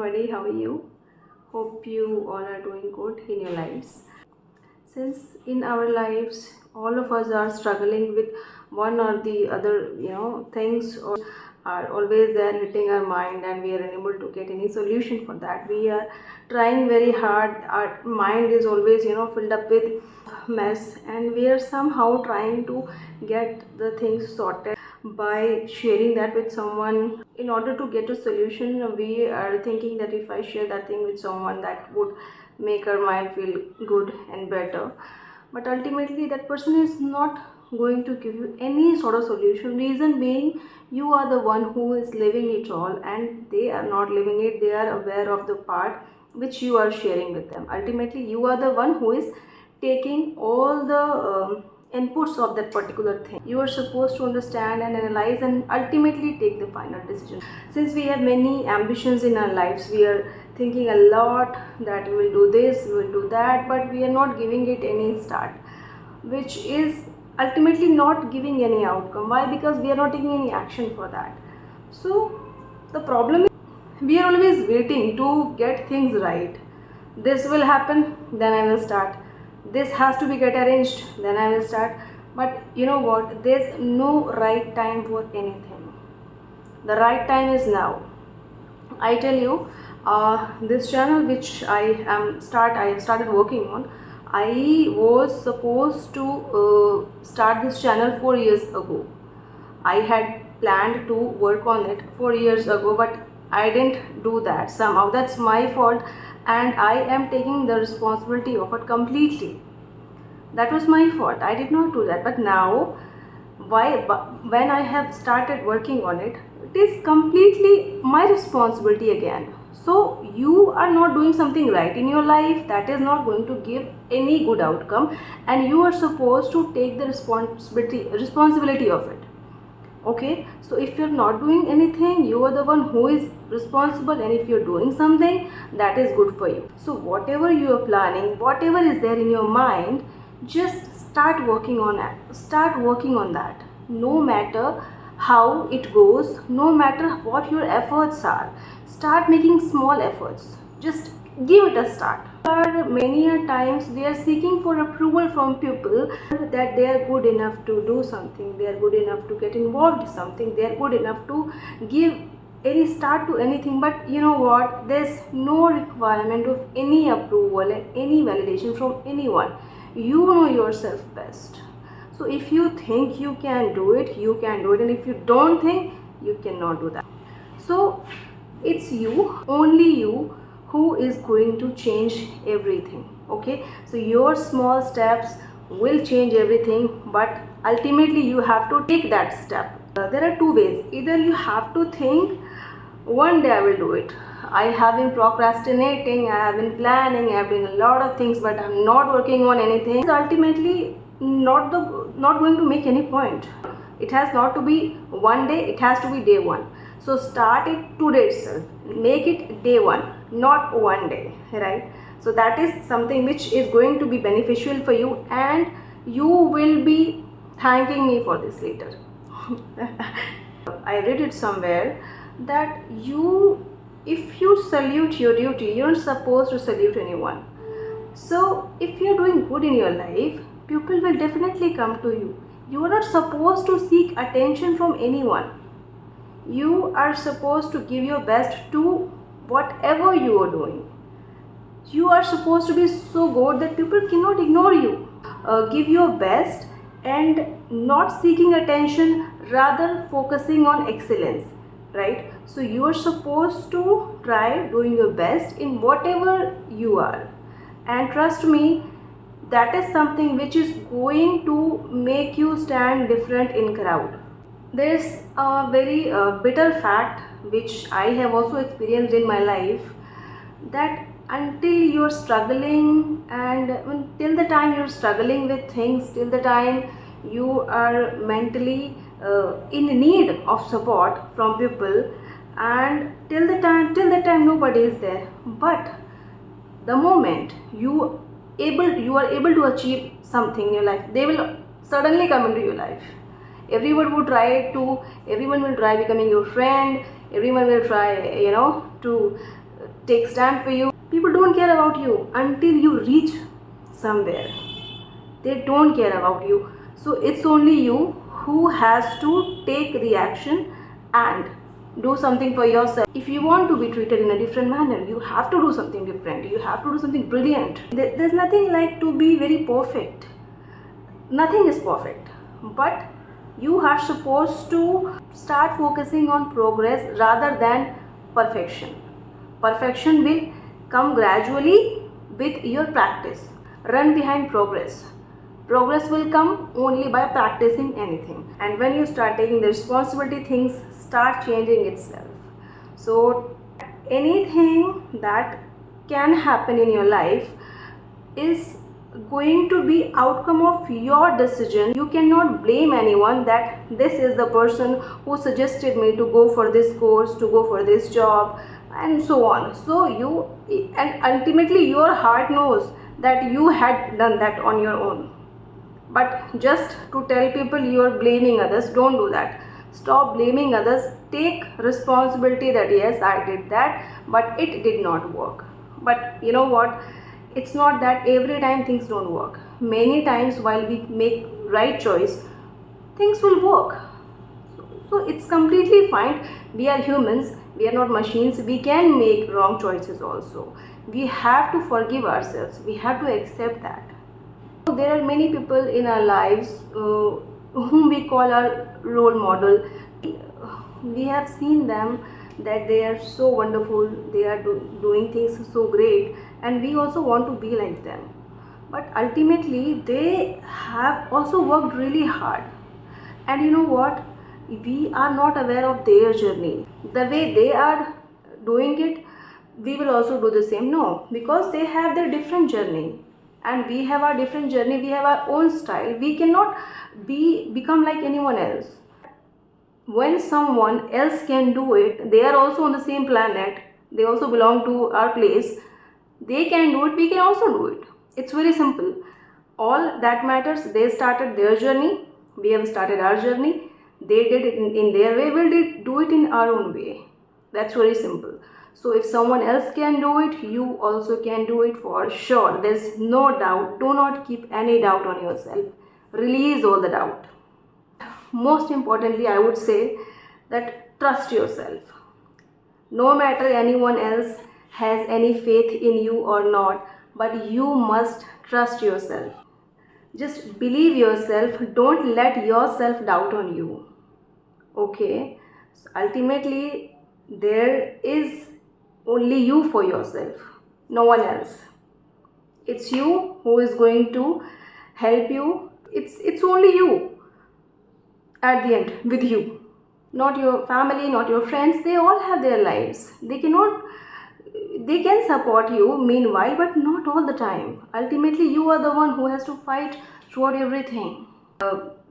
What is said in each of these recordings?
everybody, how are you? Hope you all are doing good in your lives. Since in our lives, all of us are struggling with one or the other, things or are always there hitting our mind, and we are unable to get any solution for that. We are trying very hard. Our mind is always, filled up with mess, and we are somehow trying to get the things sorted by sharing that with someone. In order to get a solution, we are thinking that if I share that thing with someone, that would make our mind feel good and better. But ultimately that person is not going to give you any sort of solution. Reason being, you are the one who is living it all, and they are not living it. They are aware of the part which you are sharing with them. Ultimately you are the one who is taking all the inputs of that particular thing. You are supposed to understand and analyze and ultimately take the final decision. Since we have many ambitions in our lives, we are thinking a lot that we will do this, we will do that, but we are not giving it any start, which is ultimately not giving any outcome. Why? Because we are not taking any action for that. So the problem is, we are always waiting to get things right. This will happen, then I will start. This has to be get arranged, then I will start. But you know what? There's no right time for anything. The right time is now. I tell you, this channel which I started working on, I was supposed to start this channel 4 years ago. I had planned to work on it 4 years ago, but I didn't do that. Somehow that's my fault, and I am taking the responsibility of it completely. That was my fault. I did not do that. But now, when I have started working on it, it is completely my responsibility again. So you are not doing something right in your life, that is not going to give any good outcome, and you are supposed to take the responsibility of it. Okay, so if you're not doing anything, you are the one who is responsible, and if you're doing something, that is good for you. So whatever you are planning, whatever is there in your mind, just start working on that. No matter how it goes, no matter what your efforts are, start making small efforts. Just give it a start. Many a times we are seeking for approval from people that they are good enough to do something, they are good enough to get involved in something, they are good enough to give any start to anything. But you know what? There's no requirement of any approval and any validation from anyone. You know yourself best. So if you think you can do it, you can do it, and if you don't think, you cannot do that. So it's you, only you, who is going to change everything. Okay, so your small steps will change everything, but ultimately you have to take that step. There are two ways. Either you have to think, one day I will do it. I have been procrastinating, I have been planning, I have been a lot of things, but I'm not working on anything. It's ultimately not going to make any point. It has not to be one day, it has to be day one. So start it today itself. Make it day one, not one day, right? So that is something which is going to be beneficial for you, and you will be thanking me for this later. I read it somewhere that if you salute your duty, you're supposed to salute anyone. So if you're doing good in your life, people will definitely come to you. You are not supposed to seek attention from anyone. You are supposed to give your best to whatever you are doing. You are supposed to be so good that people cannot ignore you. Give your best and not seeking attention, rather focusing on excellence, right? So you are supposed to try doing your best in whatever you are, and trust me, that is something which is going to make you stand different in crowd. There's a very bitter fact which I have also experienced in my life, that until you're struggling, and till the time you're struggling with things, till the time you are mentally in need of support from people, and till the time nobody is there. But the moment you are able to achieve something in your life, they will suddenly come into your life. Everyone will try becoming your friend. Everyone will try to take stand for you. People don't care about you until you reach somewhere. They don't care about you. So it's only you who has to take reaction and do something for yourself. If you want to be treated in a different manner, you have to do something different. You have to do something brilliant. There's nothing like to be very perfect. Nothing is perfect, but you are supposed to start focusing on progress rather than perfection. Perfection will come gradually with your practice. Run behind progress. Progress will come only by practicing anything, and when you start taking the responsibility, things start changing itself. So anything that can happen in your life is going to be outcome of your decision. You cannot blame anyone that this is the person who suggested me to go for this course, to go for this job, and so on. So you, and ultimately your heart knows that you had done that on your own. But just to tell people you are blaming others, don't do that. Stop blaming others. Take responsibility that yes, I did that, but it did not work. But you know what? It's not that every time things don't work. Many times while we make right choice, things will work. So it's completely fine. We are humans, we are not machines. We can make wrong choices also. We have to forgive ourselves. We have to accept that. There are many people in our lives whom we call our role model. We have seen them that they are so wonderful, they are doing things so great, and we also want to be like them. But ultimately, they have also worked really hard. And you know what? We are not aware of their journey. The way they are doing it, we will also do the same. No, because they have their different journey and we have our different journey. We have our own style. We cannot become like anyone else. When someone else can do it, they are also on the same planet, they also belong to our place, they can do it, we can also do it. It's very simple. All that matters, they started their journey, we have started our journey. They did it in their way, we'll do it in our own way. That's very simple. So if someone else can do it, you also can do it for sure. There's no doubt. Do not keep any doubt on yourself. Release all the doubt. Most importantly, I would say that trust yourself. No matter anyone else has any faith in you or not, but you must trust yourself. Just believe yourself. Don't let yourself doubt on you. Okay? So ultimately, there is only you for yourself, no one else. It's you who is going to help you. It's only you at the end with you, not your family, not your friends. They all have their lives. They can support you meanwhile, but not all the time. Ultimately, you are the one who has to fight throughout everything.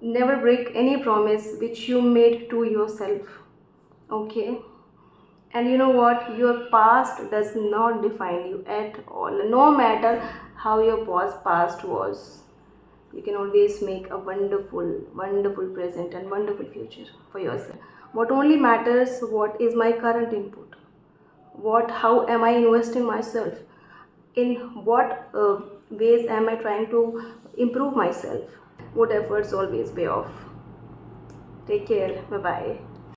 Never break any promise which you made to yourself. Okay? And you know what? Your past does not define you at all. No matter how your past was, you can always make a wonderful, wonderful present and wonderful future for yourself. What only matters, what is my current input? How am I investing myself? In what ways am I trying to improve myself? What efforts always pay off. Take care. Bye bye.